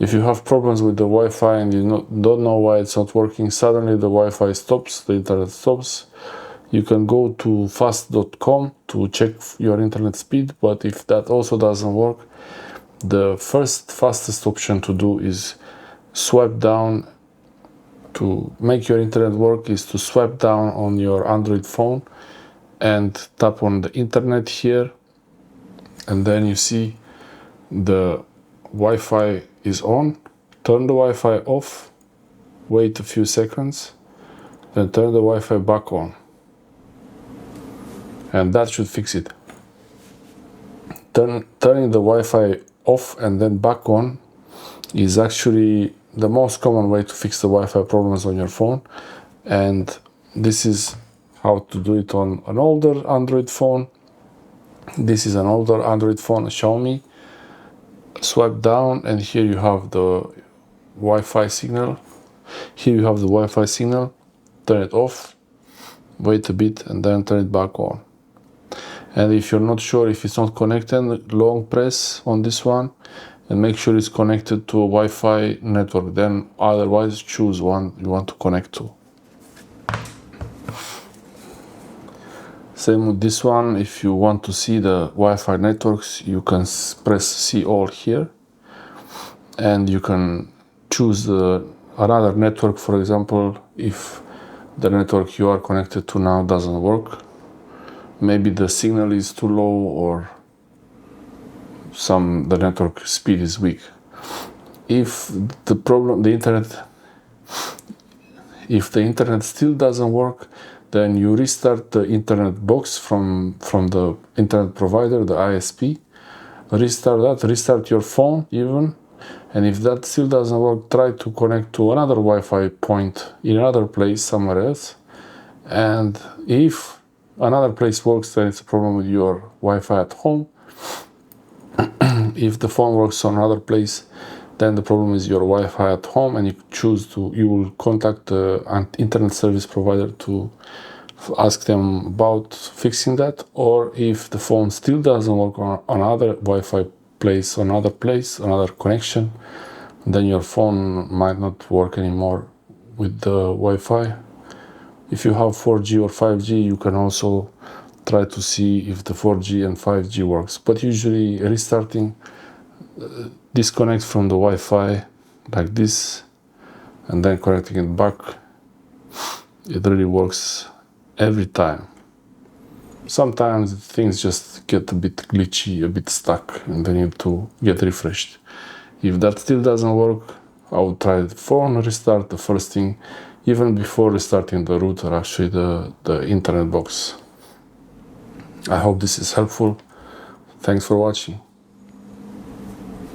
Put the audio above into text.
If you have problems with the Wi-Fi and you don't know why it's not working, suddenly the Wi-Fi stops, the internet stops, you can go to fast.com to check your internet speed. But if that also doesn't work, the fastest option to do is swipe down. To make your internet work is to swipe down on your Android phone and tap on the internet here, and then you see the Wi-Fi is on. Turn the Wi-Fi off, wait a few seconds, then turn the Wi-Fi back on, and that should fix it. Turning the Wi-Fi off and then back on is actually the most common way to fix the Wi-Fi problems on your phone, and this is how to do it on an older Android phone. This is an older Android phone, a Xiaomi. Swipe down and here you have the Wi-Fi signal. Here you have the Wi-Fi signal. Turn it off, wait a bit, and then turn it back on. And if you're not sure if it's not connected, long press on this one and make sure it's connected to a Wi-Fi network. Then otherwise choose one you want to connect to. Same with this one. If you want to see the Wi-Fi networks, you can press see all here, and you can choose another network. For example, if the network you are connected to now doesn't work, maybe the signal is too low or the network speed is weak. If if the internet still doesn't work, then you restart the internet box from the internet provider, the ISP. Restart your phone even, and if that still doesn't work, try to connect to another Wi-Fi point in another place somewhere else. And if another place works, then it's a problem with your Wi-Fi at home. If the phone works on another place, then the problem is your Wi-Fi at home, and you will contact an internet service provider to ask them about fixing that. Or if the phone still doesn't work on another Wi-Fi place, another connection, then your phone might not work anymore with the Wi-Fi. If you have 4G or 5G, you can also try to see if the 4G and 5G works. But usually restarting, disconnect from the Wi-Fi like this and then connecting it back, it really works every time. Sometimes things just get a bit glitchy, a bit stuck, and they need to get refreshed. If that still doesn't work, I would try the phone restart the first thing, even before restarting the router, actually the internet box. I hope this is helpful. Thanks for watching.